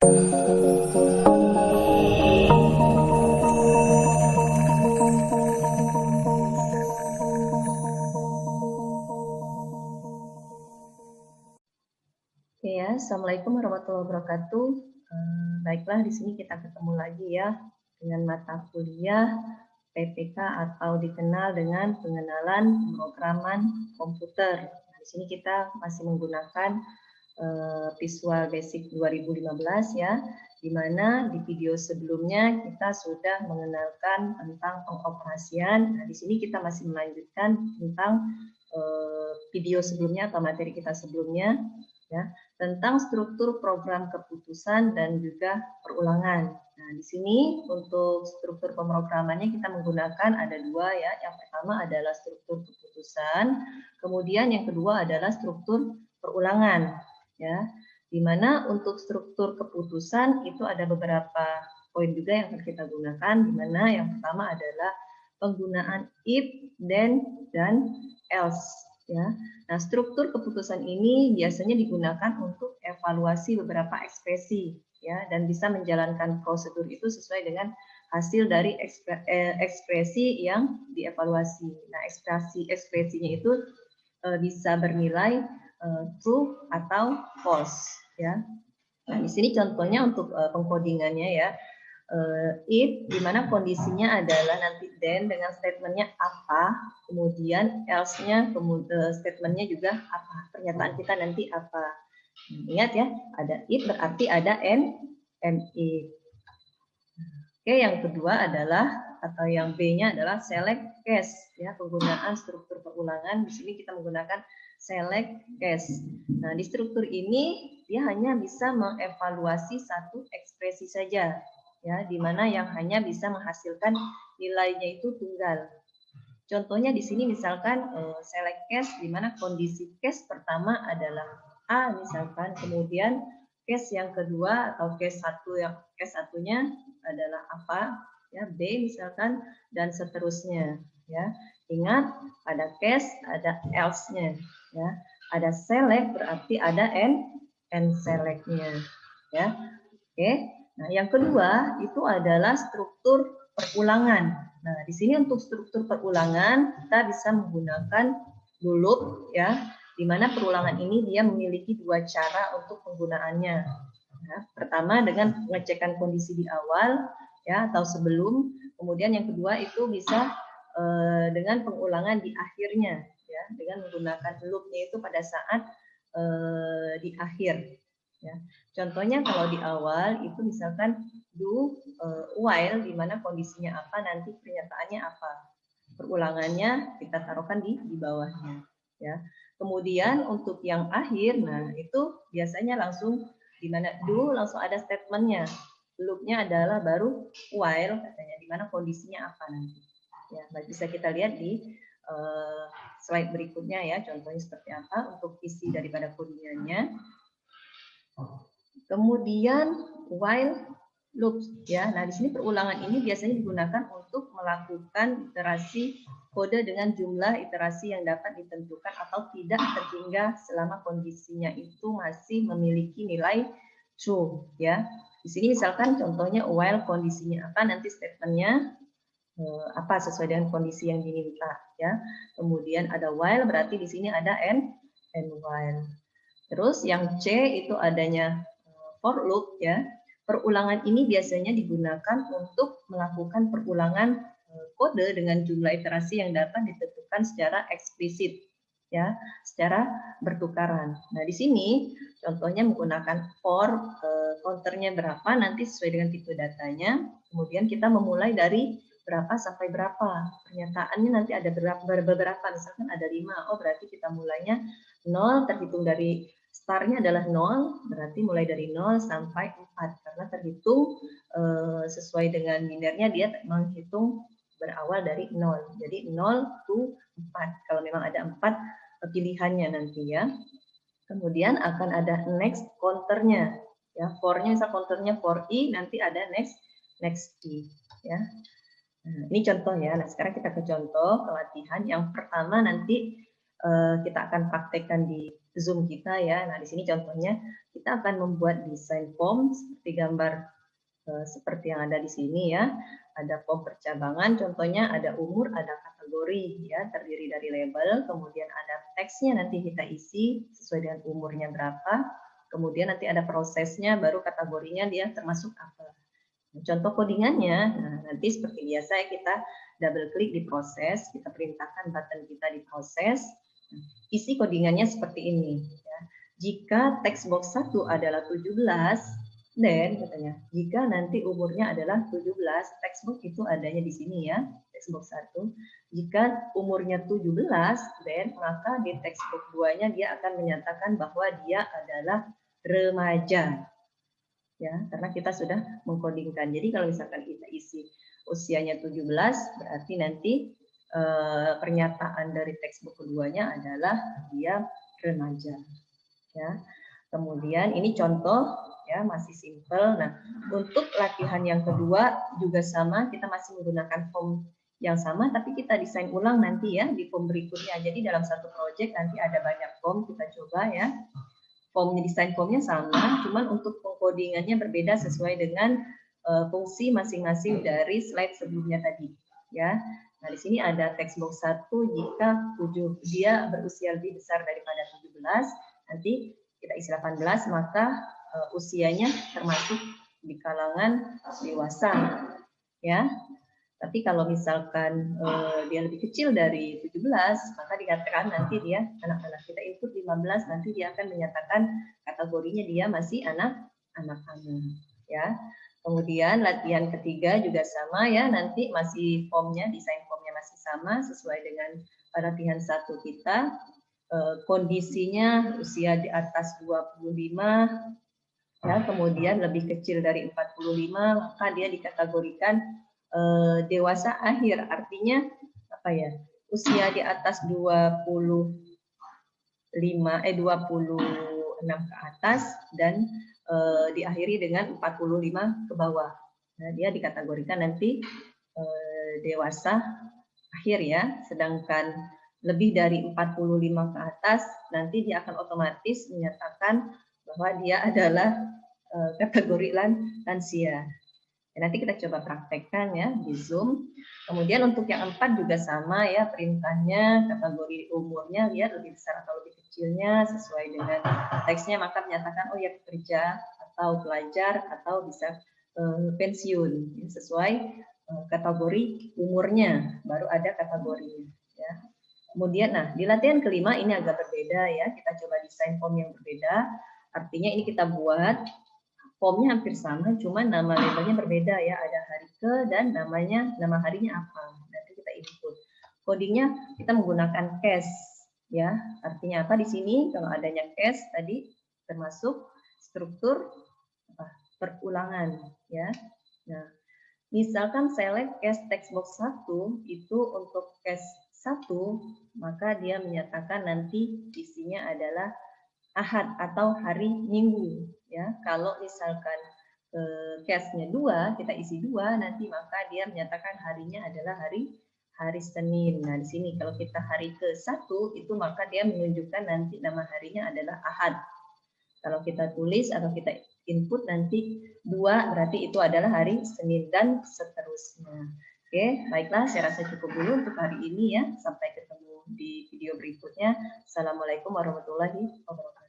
Ya, Assalamualaikum warahmatullahi wabarakatuh. Baiklah, di sini kita ketemu lagi ya dengan mata kuliah PPK atau dikenal dengan pengenalan pemrograman komputer. Nah, di sini kita masih menggunakan Visual Basic 2015 ya, di mana di video sebelumnya kita sudah mengenalkan tentang pengoperasian. Nah, di sini kita masih melanjutkan tentang video sebelumnya atau materi kita sebelumnya ya, tentang struktur program keputusan dan juga perulangan. Nah, di sini untuk struktur pemrogramannya kita menggunakan ada dua ya. Yang pertama adalah struktur keputusan, kemudian yang kedua adalah struktur perulangan ya. Di mana untuk struktur keputusan itu ada beberapa poin juga yang akan kita gunakan, di mana yang pertama adalah penggunaan if, then, dan else ya. Nah, struktur keputusan ini biasanya digunakan untuk evaluasi beberapa ekspresi ya, dan bisa menjalankan prosedur itu sesuai dengan hasil dari ekspresi yang dievaluasi. Nah, ekspresinya itu bisa bernilai true atau false ya. Nah, di sini contohnya untuk pengkodingannya ya. If, di mana kondisinya adalah nanti then dengan statementnya apa, kemudian else-nya, statementnya juga apa, pernyataan kita nanti apa. Ingat ya, ada if berarti ada and if. Oke, yang kedua adalah atau yang B-nya adalah select case ya, penggunaan struktur perulangan. Di sini kita menggunakan select case. Nah, di struktur ini dia hanya bisa mengevaluasi satu ekspresi saja ya, di mana yang hanya bisa menghasilkan nilainya itu tunggal. Contohnya di sini misalkan select case di mana kondisi case pertama adalah A misalkan, kemudian case yang kedua atau case satunya adalah apa ya, B misalkan, dan seterusnya ya. Ingat, ada case, ada else-nya ya. Ada select berarti ada and select-nya ya. Oke. Nah, yang kedua itu adalah struktur perulangan. Nah, di sini untuk struktur perulangan kita bisa menggunakan do loop ya, di mana perulangan ini dia memiliki dua cara untuk penggunaannya. Ya, pertama dengan pengecekan kondisi di awal ya atau sebelum, kemudian yang kedua itu bisa dengan pengulangan di akhirnya ya, dengan menggunakan loopnya itu pada saat di akhir ya. Contohnya kalau di awal itu misalkan do while di mana kondisinya apa, nanti pernyataannya apa. Perulangannya kita taruhkan di bawahnya ya. Kemudian untuk yang akhir, nah itu biasanya langsung di mana do langsung ada statementnya. Loopnya adalah baru while katanya, di mana kondisinya apa nanti. Ya, bisa kita lihat di slide berikutnya ya, contohnya seperti apa untuk isi daripada kodingannya. Kemudian while loops ya. Nah, di sini perulangan ini biasanya digunakan untuk melakukan iterasi kode dengan jumlah iterasi yang dapat ditentukan atau tidak terhingga selama kondisinya itu masih memiliki nilai true ya. Di sini misalkan contohnya while kondisinya apa, nanti statementnya apa sesuai dengan kondisi yang diminta ya. Kemudian ada while berarti di sini ada and while. Terus yang C itu adanya for loop ya. Perulangan ini biasanya digunakan untuk melakukan perulangan kode dengan jumlah iterasi yang dapat ditentukan secara eksplisit ya, secara bertukaran. Nah, di sini contohnya menggunakan for, counternya berapa nanti sesuai dengan tipe datanya. Kemudian kita memulai dari berapa sampai berapa. Pernyataannya nanti ada beberapa, misalkan ada 5. Oh, berarti kita mulainya 0, terhitung dari startnya adalah 0, berarti mulai dari 0 sampai 4 karena terhitung sesuai dengan linearnya, dia menghitung berawal dari 0. Jadi 0 to 4 kalau memang ada 4 pilihannya nanti ya. Kemudian akan ada next counternya ya. For-nya misal counternya for i, nanti ada next i ya. Nah, ini contoh ya. Nah, sekarang kita ke contoh pelatihan yang pertama nanti kita akan praktekkan di Zoom kita ya. Nah, di sini contohnya kita akan membuat desain form seperti gambar seperti yang ada di sini ya. Ada form percabangan, contohnya ada umur, ada kategori ya, terdiri dari label, kemudian ada teksnya nanti kita isi sesuai dengan umurnya berapa, kemudian nanti ada prosesnya, baru kategorinya dia termasuk apa. Contoh codingannya, nah nanti seperti biasa ya kita double klik di proses, kita perintahkan button kita di proses, isi codingannya seperti ini. Ya. Jika text box 1 adalah 17, dan katanya, jika nanti umurnya adalah 17, text box itu adanya di sini ya, text box 1. Jika umurnya 17, dan maka di text box 2-nya dia akan menyatakan bahwa dia adalah remaja. Ya, karena kita sudah mengkodingkan. Jadi kalau misalkan kita isi usianya 17, berarti nanti pernyataan dari textbook keduanya adalah dia remaja. Ya. Kemudian ini contoh ya, masih simple. Nah, untuk latihan yang kedua juga sama, kita masih menggunakan form yang sama, tapi kita desain ulang nanti ya di form berikutnya. Jadi dalam satu project nanti ada banyak form, kita coba ya. Formnya, desain formnya sama, cuman untuk pengkodingannya berbeda sesuai dengan fungsi masing-masing dari slide sebelumnya tadi. Ya, nah di sini ada text box 1 jika dia berusia lebih besar daripada 17, nanti kita isi 18 maka usianya termasuk di kalangan dewasa. Ya, tapi kalau misalkan dia lebih kecil dari 17, maka dikatakan nanti dia anak-anak. Kita input 15, nanti dia akan menyatakan kategorinya dia masih anak-anak. Ya. Kemudian latihan ketiga juga sama ya, nanti masih formnya, desain formnya masih sama sesuai dengan latihan 1 kita. Kondisinya usia di atas 25, ya, kemudian lebih kecil dari 45, maka dia dikategorikan dewasa akhir, artinya apa ya, usia di atas 26 ke atas dan diakhiri dengan 45 ke bawah. Nah, dia dikategorikan nanti dewasa akhir ya, sedangkan lebih dari 45 ke atas nanti dia akan otomatis menyatakan bahwa dia adalah kategori lansia. Nanti kita coba praktekkan ya di Zoom. Kemudian untuk yang 4 juga sama ya, perintahnya kategori umurnya lihat lebih besar atau lebih kecilnya sesuai dengan teksnya, maka menyatakan oh ya pekerja atau pelajar atau bisa pensiun sesuai kategori umurnya, baru ada kategorinya ya. Kemudian nah di latihan kelima ini agak berbeda ya, kita coba desain form yang berbeda. Artinya ini kita buat formnya hampir sama, cuman nama labelnya berbeda ya. Ada hari ke dan nama harinya apa. Nanti kita input. Codingnya kita menggunakan case ya. Artinya apa di sini? Kalau adanya case tadi termasuk struktur perulangan ya. Nah, misalkan select case text box 1 itu untuk case 1, maka dia menyatakan nanti isinya adalah Ahad atau hari Minggu ya. Kalau misalkan case-nya 2, kita isi 2, nanti maka dia menyatakan harinya adalah hari Senin. Nah, di sini kalau kita hari ke-1 itu maka dia menunjukkan nanti nama harinya adalah Ahad. Kalau kita tulis atau kita input nanti 2 berarti itu adalah hari Senin dan seterusnya. Oke, baiklah saya rasa cukup dulu untuk hari ini ya. Sampai ketemu di video berikutnya. Assalamualaikum warahmatullahi wabarakatuh.